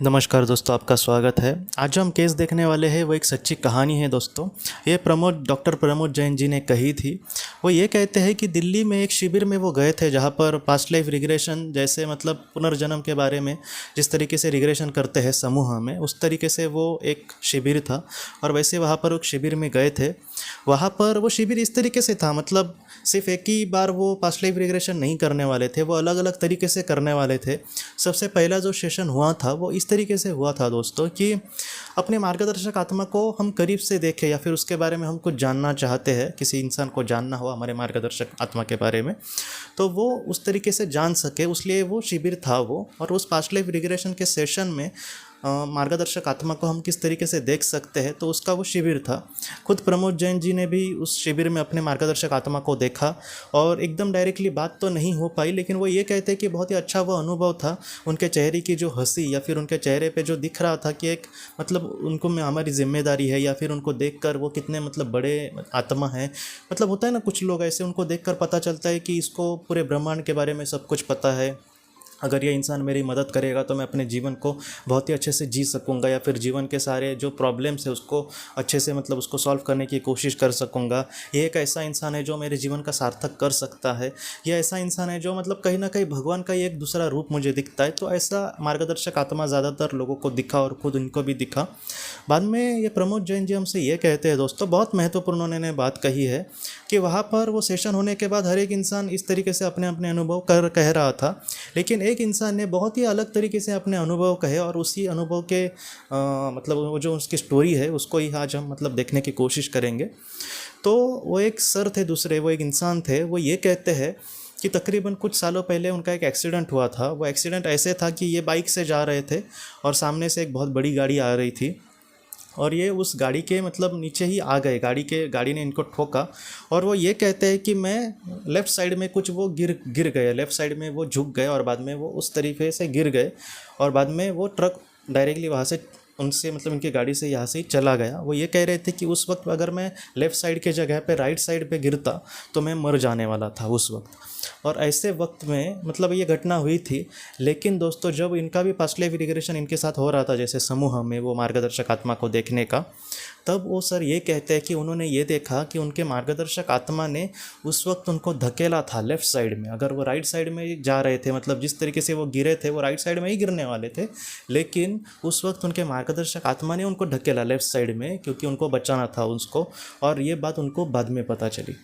नमस्कार दोस्तों, आपका स्वागत है। आज जो हम केस देखने वाले हैं वो एक सच्ची कहानी है दोस्तों। ये डॉक्टर प्रमोद जैन जी ने कही थी। वो ये कहते हैं कि दिल्ली में एक शिविर में वो गए थे जहाँ पर पास्ट लाइफ रिग्रेशन जैसे मतलब पुनर्जन्म के बारे में जिस तरीके से रिग्रेशन करते हैं समूह में, उस तरीके से वो एक शिविर था। और वैसे वहाँ पर एक शिविर में गए थे। वहाँ पर वो शिविर इस तरीके से था, मतलब सिर्फ एक ही बार वो पास्ट लाइफ रिग्रेशन नहीं करने वाले थे, वो अलग अलग तरीके से करने वाले थे। सबसे पहला जो सेशन हुआ था वो इस तरीके से हुआ था दोस्तों कि अपने मार्गदर्शक आत्मा को हम करीब से देखें या फिर उसके बारे में हम कुछ जानना चाहते हैं, किसी इंसान को जानना हो हमारे मार्गदर्शक आत्मा के बारे में, तो वो उस तरीके से जान सके, उसलिए वो शिविर था वो। और उस पास्ट लाइफ रिग्रेशन के सेशन में मार्गदर्शक आत्मा को हम किस तरीके से देख सकते हैं, तो उसका वो शिविर था। खुद प्रमोद जैन जी ने भी उस शिविर में अपने मार्गदर्शक आत्मा को देखा और एकदम डायरेक्टली बात तो नहीं हो पाई, लेकिन वो ये कहते हैं कि बहुत ही अच्छा वो अनुभव था। उनके चेहरे की जो हंसी या फिर उनके चेहरे पे जो दिख रहा था कि एक मतलब उनको में हमारी जिम्मेदारी है, या फिर उनको देखकर वो कितने मतलब बड़े आत्मा है। मतलब होता है ना, कुछ लोग ऐसे उनको देखकर पता चलता है कि इसको पूरे ब्रह्मांड के बारे में सब कुछ पता है। अगर ये इंसान मेरी मदद करेगा तो मैं अपने जीवन को बहुत ही अच्छे से जी सकूंगा, या फिर जीवन के सारे जो प्रॉब्लम्स है उसको अच्छे से मतलब उसको सॉल्व करने की कोशिश कर सकूंगा। ये एक ऐसा इंसान है जो मेरे जीवन का सार्थक कर सकता है। ये ऐसा इंसान है जो मतलब कहीं ना कहीं भगवान का ही एक दूसरा रूप मुझे दिखता है। तो ऐसा मार्गदर्शक आत्मा ज़्यादातर लोगों को दिखा और खुद उनको भी दिखा। बाद में ये प्रमोद जैन जी हमसे ये कहते हैं दोस्तों, बहुत महत्वपूर्ण उन्होंने बात कही है कि वहाँ पर वो सेशन होने के बाद हर एक इंसान इस तरीके से अपने अपने अनुभव कह रहा था, लेकिन एक इंसान ने बहुत ही अलग तरीके से अपने अनुभव कहे। और उसी अनुभव के मतलब वो जो उसकी स्टोरी है उसको ही आज हम मतलब देखने की कोशिश करेंगे। तो वो एक सर थे, दूसरे वो एक इंसान थे। वो ये कहते हैं कि तकरीबन कुछ सालों पहले उनका एक एक्सीडेंट हुआ था। वो एक्सीडेंट ऐसे था कि ये बाइक से जा रहे थे और सामने से एक बहुत बड़ी गाड़ी आ रही थी और ये उस गाड़ी के मतलब नीचे ही आ गए। गाड़ी ने इनको ठोका। और वो ये कहते हैं कि मैं लेफ़्ट साइड में कुछ वो गिर गिर गए, लेफ़्ट साइड में वो झुक गए और बाद में वो उस तरीके से गिर गए। और बाद में वो ट्रक डायरेक्टली वहाँ से उनसे मतलब इनकी गाड़ी से यहाँ से ही चला गया। वो ये कह रहे थे कि उस वक्त अगर मैं लेफ़्ट साइड के जगह पे राइट साइड पे गिरता तो मैं मर जाने वाला था उस वक्त। और ऐसे वक्त में मतलब ये घटना हुई थी। लेकिन दोस्तों जब इनका भी पास्ट लाइफ रिग्रेशन इनके साथ हो रहा था, जैसे समूह में वो मार्गदर्शक आत्मा को देखने का, तब वो सर ये कहते हैं कि उन्होंने ये देखा कि उनके मार्गदर्शक आत्मा ने उस वक्त उनको धकेला था लेफ़्ट साइड में। अगर वो राइट साइड में जा रहे थे, मतलब जिस तरीके से वो गिरे थे वो राइट साइड में ही गिरने वाले थे, लेकिन उस वक्त उनके मार्गदर्शक आत्मा ने उनको धकेला लेफ़्ट साइड में, क्योंकि उनको बचाना था उसको। और ये बात उनको बाद में पता चली।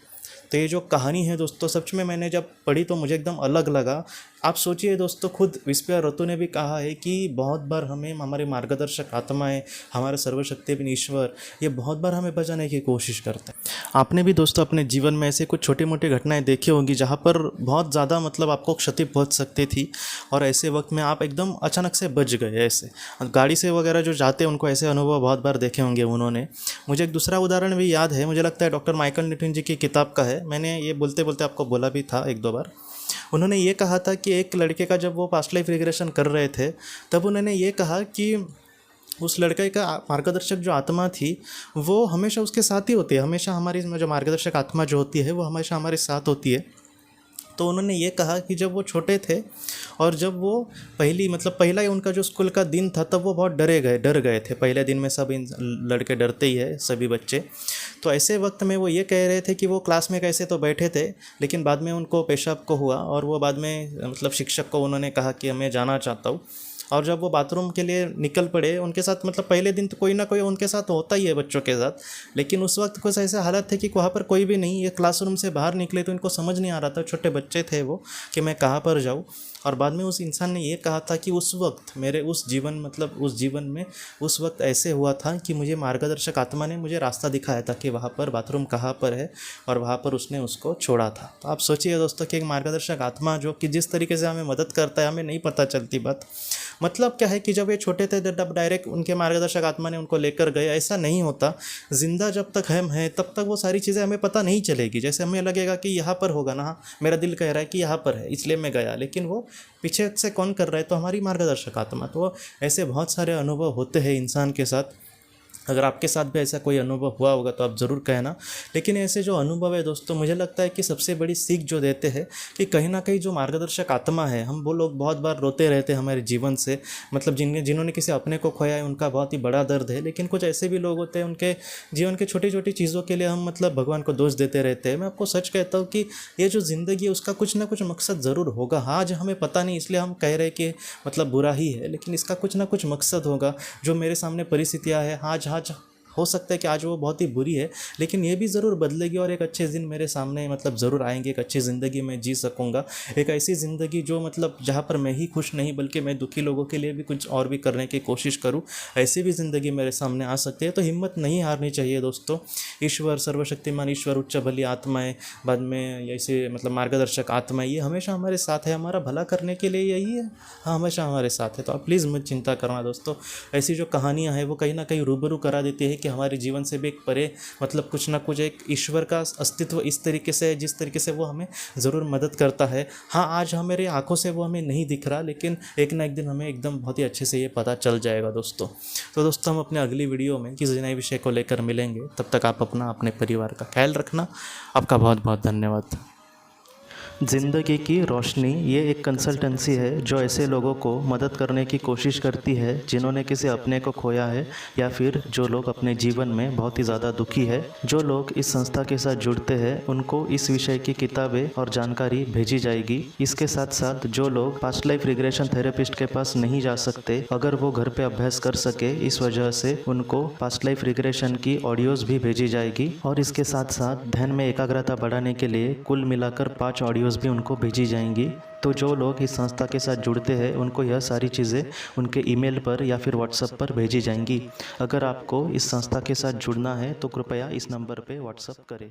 तो ये जो कहानी है दोस्तों, सच में मैंने जब पढ़ी तो मुझे एकदम अलग लगा। आप सोचिए दोस्तों, खुद विस्पया रतु ने भी कहा है कि बहुत बार हमें हमारे मार्गदर्शक आत्माएं, हमारे सर्वशक्तिमान ईश्वर, ये बहुत बार हमें बचाने की कोशिश करते हैं। आपने भी दोस्तों अपने जीवन में ऐसे कुछ छोटी मोटी घटनाएं देखी होंगी जहाँ पर बहुत ज़्यादा मतलब आपको क्षति पहुँच सकती थी, और ऐसे वक्त में आप एकदम अचानक से बच गए। ऐसे गाड़ी से वगैरह जो जाते हैं उनको ऐसे अनुभव बहुत बार देखे होंगे उन्होंने। मुझे एक दूसरा उदाहरण भी याद है, मुझे लगता है डॉक्टर माइकल न्यूटन जी की किताब का है। मैंने ये बोलते बोलते आपको बोला भी था एक दो बार। उन्होंने ये कहा था कि एक लड़के का जब वो पास्ट लाइफ रिग्रेशन कर रहे थे, तब उन्होंने ये कहा कि उस लड़के का मार्गदर्शक जो आत्मा थी वो हमेशा उसके साथ ही होती है। हमेशा हमारी जो मार्गदर्शक आत्मा जो होती है वो हमेशा हमारे साथ होती है। तो उन्होंने ये कहा कि जब वो छोटे थे और जब वो पहला ही उनका जो स्कूल का दिन था, तब वो बहुत डर गए थे। पहले दिन में सब लड़के डरते ही है, सभी बच्चे। तो ऐसे वक्त में वो ये कह रहे थे कि वो क्लास में कैसे तो बैठे थे, लेकिन बाद में उनको पेशाब को हुआ और वो बाद में मतलब शिक्षक को उन्होंने कहा कि मैं जाना चाहता हूँ। और जब वो बाथरूम के लिए निकल पड़े, उनके साथ मतलब पहले दिन तो कोई ना कोई उनके साथ होता ही है बच्चों के साथ, लेकिन उस वक्त कुछ ऐसे हालत थे कि वहाँ पर कोई भी नहीं। ये क्लासरूम से बाहर निकले तो इनको समझ नहीं आ रहा था, छोटे बच्चे थे वो, कि मैं कहाँ पर जाऊँ। और बाद में उस इंसान ने ये कहा था कि उस वक्त मेरे उस जीवन में उस वक्त ऐसे हुआ था कि मुझे मार्गदर्शक आत्मा ने मुझे रास्ता दिखाया था कि वहाँ पर बाथरूम कहाँ पर है, और वहाँ पर उसने उसको छोड़ा था। तो आप सोचिए दोस्तों कि एक मार्गदर्शक आत्मा जो कि जिस तरीके से हमें मदद करता है, हमें नहीं पता चलती बात। मतलब क्या है कि जब ये छोटे थे तब डायरेक्ट उनके मार्गदर्शक आत्मा ने उनको लेकर गए, ऐसा नहीं होता। जिंदा जब तक हम हैं तब तक वो सारी चीज़ें हमें पता नहीं चलेगी। जैसे हमें लगेगा कि यहाँ पर होगा ना, मेरा दिल कह रहा है कि यहाँ पर है इसलिए मैं गया, लेकिन वो पीछे से कौन कर रहा है, तो हमारी मार्गदर्शक आत्मा। तो ऐसे बहुत सारे अनुभव होते हैं इंसान के साथ। अगर आपके साथ भी ऐसा कोई अनुभव हुआ होगा तो आप ज़रूर कहना। लेकिन ऐसे जो अनुभव है दोस्तों, मुझे लगता है कि सबसे बड़ी सीख जो देते हैं कि कहीं ना कहीं जो मार्गदर्शक आत्मा है, हम वो लोग बहुत बार रोते रहते हैं हमारे जीवन से, मतलब जिन्होंने किसी अपने को खोया है उनका बहुत ही बड़ा दर्द है। लेकिन कुछ ऐसे भी लोग होते हैं, उनके जीवन के छोटी छोटी चीज़ों के लिए हम मतलब भगवान को दोष देते रहते हैं। मैं आपको सच कहता हूँ कि ये जो ज़िंदगी है उसका कुछ ना कुछ मकसद ज़रूर होगा। हाँ, आज हमें पता नहीं इसलिए हम कह रहे हैं कि मतलब बुरा ही है, लेकिन इसका कुछ ना कुछ मकसद होगा। जो मेरे सामने परिस्थितियाँ हैं, आज हो सकता है कि आज वो बहुत ही बुरी है, लेकिन ये भी ज़रूर बदलेगी और एक अच्छे दिन मेरे सामने मतलब ज़रूर आएंगे। एक अच्छी ज़िंदगी मैं जी सकूँगा, एक ऐसी ज़िंदगी जो मतलब जहाँ पर मैं ही खुश नहीं बल्कि मैं दुखी लोगों के लिए भी कुछ और भी करने की कोशिश करूँ, ऐसी भी ज़िंदगी मेरे सामने आ सकती है। तो हिम्मत नहीं हारनी चाहिए दोस्तों। ईश्वर, सर्वशक्तिमान ईश्वर, उच्च भली आत्माएँ, बाद में ऐसे मतलब मार्गदर्शक आत्माएँ, ये हमेशा हमारे साथ है, हमारा भला करने के लिए यही है। हाँ, हमेशा हमारे साथ है। तो आप प्लीज़ मत चिंता करना दोस्तों। ऐसी जो कहानियाँ हैं वो कहीं ना कहीं रूबरू करा देती है कि हमारे जीवन से भी एक परे मतलब कुछ ना कुछ एक ईश्वर का अस्तित्व इस तरीके से है जिस तरीके से वो हमें ज़रूर मदद करता है। हाँ, आज हमारी आंखों से वो हमें नहीं दिख रहा, लेकिन एक ना एक दिन हमें एकदम बहुत ही अच्छे से ये पता चल जाएगा दोस्तों। तो दोस्तों, हम अपने अगली वीडियो में किसी नए विषय को लेकर मिलेंगे। तब तक आप अपने परिवार का ख्याल रखना। आपका बहुत बहुत धन्यवाद। ज़िंदगी की रोशनी ये एक कंसल्टेंसी है जो ऐसे लोगों को मदद करने की कोशिश करती है जिन्होंने किसी अपने को खोया है या फिर जो लोग अपने जीवन में बहुत ही ज़्यादा दुखी है। जो लोग इस संस्था के साथ जुड़ते हैं उनको इस विषय की किताबें और जानकारी भेजी जाएगी। इसके साथ साथ जो लोग पास्ट लाइफ रिग्रेशन थेरेपिस्ट के पास नहीं जा सकते, अगर वो घर पे अभ्यास कर सके, इस वजह से उनको पास्ट लाइफ रिग्रेशन की ऑडियोज़ भी भेजी जाएगी। और इसके साथ साथ ध्यान में एकाग्रता बढ़ाने के लिए कुल मिलाकर 5 ऑडियोज़ भी उनको भेजी जाएंगी। तो जो लोग इस संस्था के साथ जुड़ते हैं उनको यह सारी चीज़ें उनके ईमेल पर या फिर व्हाट्सएप पर भेजी जाएंगी। अगर आपको इस संस्था के साथ जुड़ना है तो कृपया इस नंबर पे व्हाट्सएप करें।